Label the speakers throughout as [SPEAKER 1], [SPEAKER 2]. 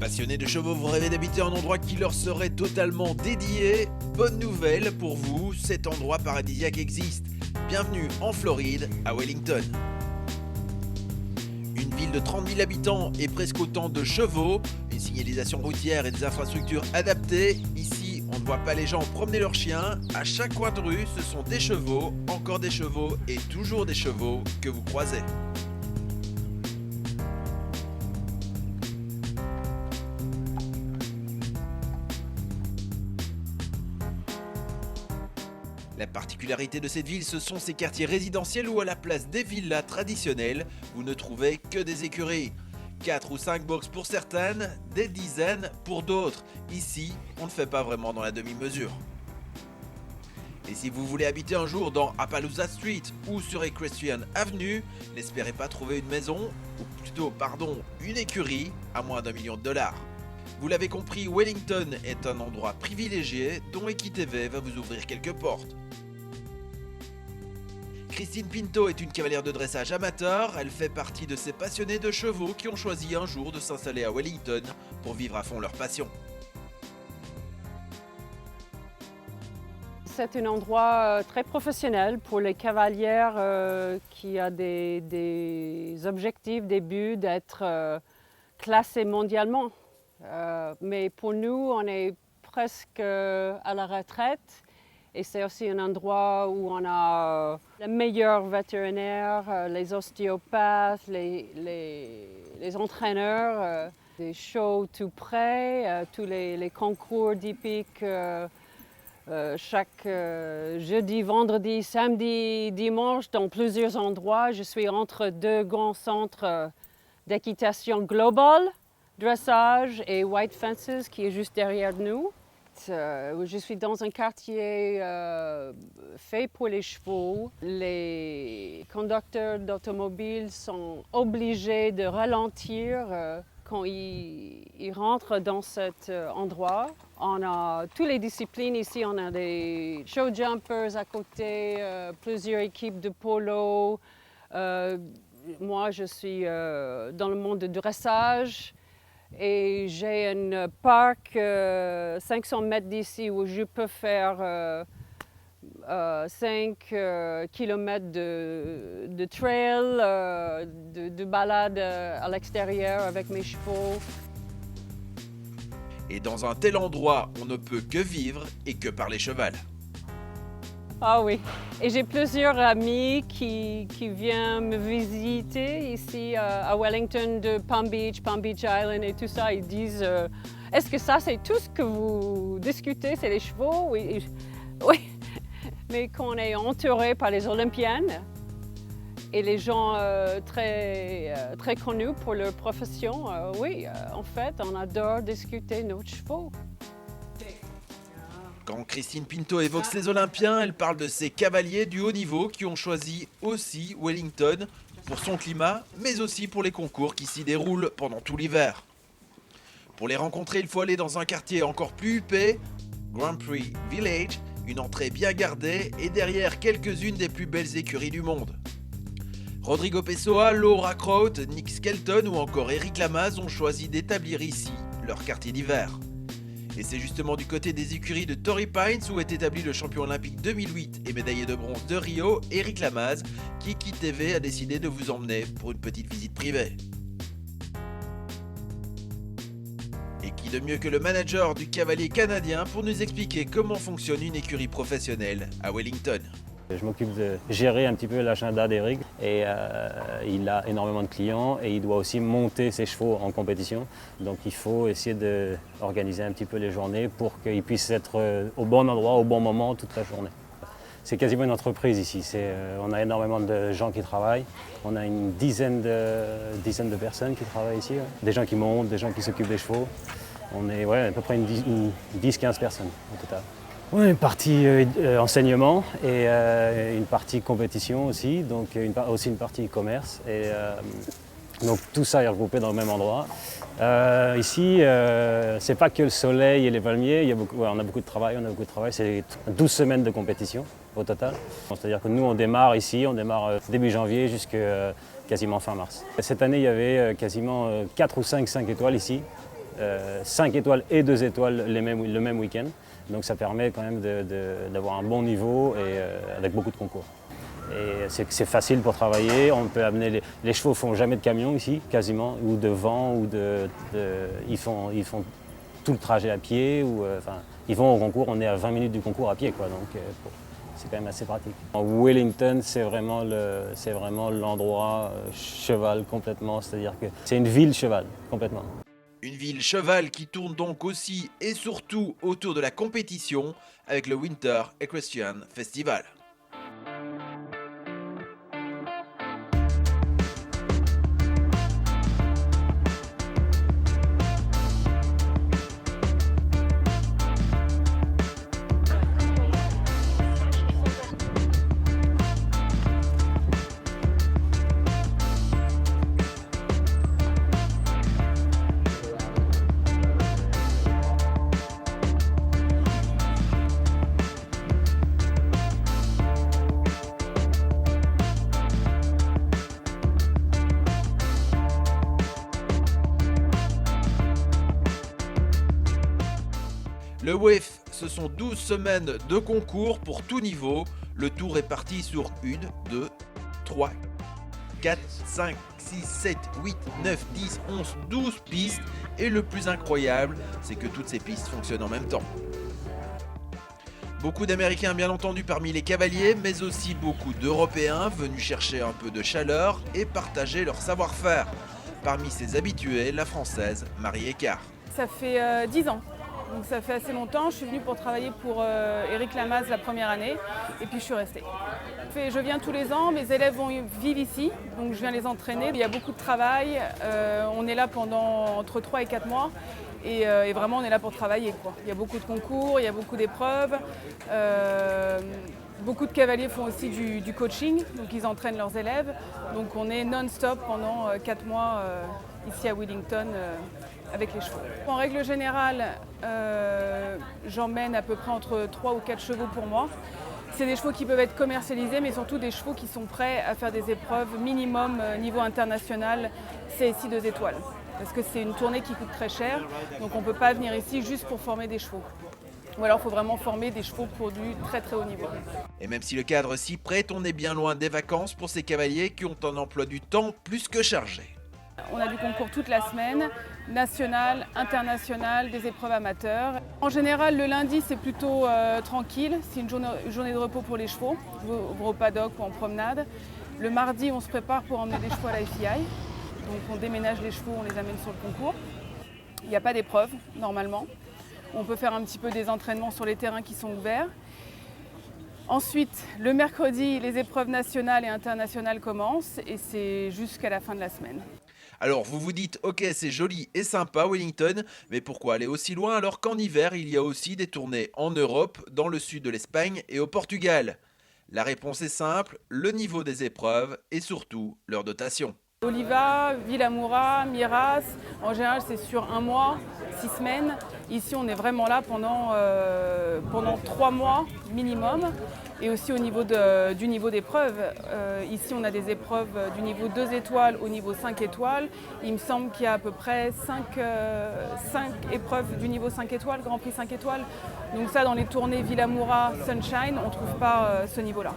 [SPEAKER 1] Passionnés de chevaux, vous rêvez d'habiter un endroit qui leur serait totalement dédié? Bonne nouvelle pour vous, cet endroit paradisiaque existe. Bienvenue en Floride, à Wellington. Une ville de 30 000 habitants et presque autant de chevaux, une signalisation routière et des infrastructures adaptées. Ici, on ne voit pas les gens promener leurs chiens. À chaque coin de rue, ce sont des chevaux, encore des chevaux et toujours des chevaux que vous croisez. La particularité de cette ville, ce sont ses quartiers résidentiels où à la place des villas traditionnelles, vous ne trouvez que des écuries. 4 ou 5 box pour certaines, des dizaines pour d'autres. Ici, on ne fait pas vraiment dans la demi-mesure. Et si vous voulez habiter un jour dans Appaloosa Street ou sur Equestrian Avenue, n'espérez pas trouver une maison, une écurie à moins d'1 million de dollars. Vous l'avez compris, Wellington est un endroit privilégié dont EquiTV va vous ouvrir quelques portes. Christine Pinto est une cavalière de dressage amateur, elle fait partie de ces passionnés de chevaux qui ont choisi un jour de s'installer à Wellington pour vivre à fond leur passion.
[SPEAKER 2] C'est un endroit très professionnel pour les cavalières qui a des objectifs, des buts d'être classés mondialement. Mais pour nous, on est presque à la retraite et c'est aussi un endroit où on a les meilleurs vétérinaires, les ostéopathes, les entraîneurs, des shows tout près, tous les concours d'hippiques chaque jeudi, vendredi, samedi, dimanche dans plusieurs endroits. Je suis entre deux grands centres d'équitation globale, dressage et White Fences qui est juste derrière nous. Je suis dans un quartier fait pour les chevaux. Les conducteurs d'automobiles sont obligés de ralentir quand ils rentrent dans cet endroit. On a toutes les disciplines ici. On a des show jumpers à côté, plusieurs équipes de polo. Moi, je suis dans le monde du dressage. Et j'ai un parc 500 mètres d'ici où je peux faire 5 km de trail, de balade à l'extérieur avec mes chevaux.
[SPEAKER 1] Et dans un tel endroit, on ne peut que vivre et que parler cheval.
[SPEAKER 2] Ah oui, et j'ai plusieurs amis qui viennent me visiter ici à Wellington de Palm Beach Island et tout ça. Ils disent est-ce que ça c'est tout ce que vous discutez, c'est les chevaux? Oui, oui. Mais qu'on est entouré par les Olympiennes et les gens très connus pour leur profession, oui, en fait, on adore discuter nos chevaux.
[SPEAKER 1] Quand Christine Pinto évoque les Olympiens, elle parle de ces cavaliers du haut niveau qui ont choisi aussi Wellington pour son climat, mais aussi pour les concours qui s'y déroulent pendant tout l'hiver. Pour les rencontrer, il faut aller dans un quartier encore plus huppé, Grand Prix Village, une entrée bien gardée et derrière quelques-unes des plus belles écuries du monde. Rodrigo Pessoa, Laura Kraut, Nick Skelton ou encore Eric Lamaze ont choisi d'établir ici leur quartier d'hiver. Et c'est justement du côté des écuries de Torrey Pines où est établi le champion olympique 2008 et médaillé de bronze de Rio, Eric Lamaze, qui EquiTV a décidé de vous emmener pour une petite visite privée. Et qui de mieux que le manager du cavalier canadien pour nous expliquer comment fonctionne une écurie professionnelle à Wellington.
[SPEAKER 3] Je m'occupe de gérer un petit peu l'agenda d'Eric et il a énormément de clients et il doit aussi monter ses chevaux en compétition. Donc il faut essayer d'organiser un petit peu les journées pour qu'ils puissent être au bon endroit, au bon moment toute la journée. C'est quasiment une entreprise ici. On a énormément de gens qui travaillent. On a une dizaine de personnes qui travaillent ici. Des gens qui montent, des gens qui s'occupent des chevaux. On est à peu près une 10-15 personnes au total. Oui, une partie enseignement et une partie compétition aussi, donc aussi une partie commerce. Donc tout ça est regroupé dans le même endroit. Ici, c'est pas que le soleil et les palmiers, on a beaucoup de travail, c'est 12 semaines de compétition au total. C'est-à-dire que nous on démarre début janvier jusqu'à quasiment fin mars. Cette année il y avait quasiment 4 ou 5 étoiles ici. 5 étoiles et 2 étoiles le même week-end. Donc ça permet quand même d'avoir un bon niveau et avec beaucoup de concours. Et c'est facile pour travailler, on peut amener les chevaux ne font jamais de camion ici, quasiment, ou de vent, ils font tout le trajet à pied, ils vont au concours, on est à 20 minutes du concours à pied, quoi, donc c'est quand même assez pratique. Wellington, c'est vraiment l'endroit cheval complètement, c'est-à-dire que c'est une ville cheval complètement.
[SPEAKER 1] Une ville cheval qui tourne donc aussi et surtout autour de la compétition avec le Winter Equestrian Festival. Le WEF, ce sont 12 semaines de concours pour tout niveau. Le tout réparti sur 1, 2, 3, 4, 5, 6, 7, 8, 9, 10, 11, 12 pistes. Et le plus incroyable, c'est que toutes ces pistes fonctionnent en même temps. Beaucoup d'Américains bien entendu parmi les cavaliers, mais aussi beaucoup d'Européens venus chercher un peu de chaleur et partager leur savoir-faire. Parmi ces habitués, la Française Marie Écart.
[SPEAKER 4] Ça fait 10 ans. Donc ça fait assez longtemps, je suis venue pour travailler pour Éric Lamaze la première année et puis je suis restée. Je viens tous les ans, mes élèves vivent ici, donc je viens les entraîner. Il y a beaucoup de travail, on est là pendant entre 3 et 4 mois et vraiment on est là pour travailler, quoi. Il y a beaucoup de concours, il y a beaucoup d'épreuves. Beaucoup de cavaliers font aussi du coaching, donc ils entraînent leurs élèves. Donc on est non-stop pendant 4 mois ici à Wellington avec les chevaux. En règle générale, j'emmène à peu près entre 3 ou 4 chevaux pour moi. C'est des chevaux qui peuvent être commercialisés, mais surtout des chevaux qui sont prêts à faire des épreuves minimum niveau international, CSI 2 étoiles. Parce que c'est une tournée qui coûte très cher, donc on ne peut pas venir ici juste pour former des chevaux. Ou alors il faut vraiment former des chevaux pour du très très haut niveau.
[SPEAKER 1] Et même si le cadre s'y prête, on est bien loin des vacances pour ces cavaliers qui ont un emploi du temps plus que chargé.
[SPEAKER 4] On a du concours toute la semaine, national, international, des épreuves amateurs. En général, le lundi, c'est plutôt tranquille. C'est une journée de repos pour les chevaux, au paddock ou en promenade. Le mardi, on se prépare pour emmener des chevaux à la FII. Donc on déménage les chevaux, on les amène sur le concours. Il n'y a pas d'épreuve, normalement. On peut faire un petit peu des entraînements sur les terrains qui sont ouverts. Ensuite, le mercredi, les épreuves nationales et internationales commencent et c'est jusqu'à la fin de la semaine.
[SPEAKER 1] Alors vous vous dites, ok c'est joli et sympa Wellington, mais pourquoi aller aussi loin alors qu'en hiver il y a aussi des tournées en Europe, dans le sud de l'Espagne et au Portugal? La réponse est simple, le niveau des épreuves et surtout leur dotation.
[SPEAKER 4] Oliva, Villamoura, Miras, en général c'est sur 1 mois, 6 semaines. Ici on est vraiment là pendant 3 mois minimum. Et aussi au niveau du niveau d'épreuve. Ici on a des épreuves du niveau 2 étoiles au niveau 5 étoiles. Il me semble qu'il y a à peu près 5 épreuves du niveau 5 étoiles, Grand Prix 5 étoiles. Donc ça dans les tournées Villamoura, Sunshine, on ne trouve pas ce niveau-là.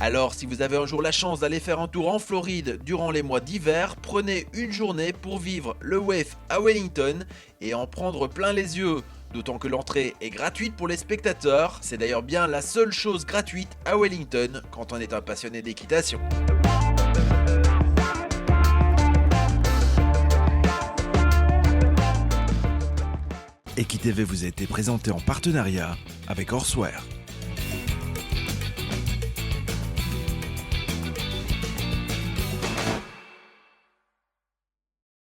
[SPEAKER 1] Alors si vous avez un jour la chance d'aller faire un tour en Floride durant les mois d'hiver, prenez une journée pour vivre le WEF à Wellington et en prendre plein les yeux. D'autant que l'entrée est gratuite pour les spectateurs, c'est d'ailleurs bien la seule chose gratuite à Wellington quand on est un passionné d'équitation. EquiTV vous a été présenté en partenariat avec Horseware.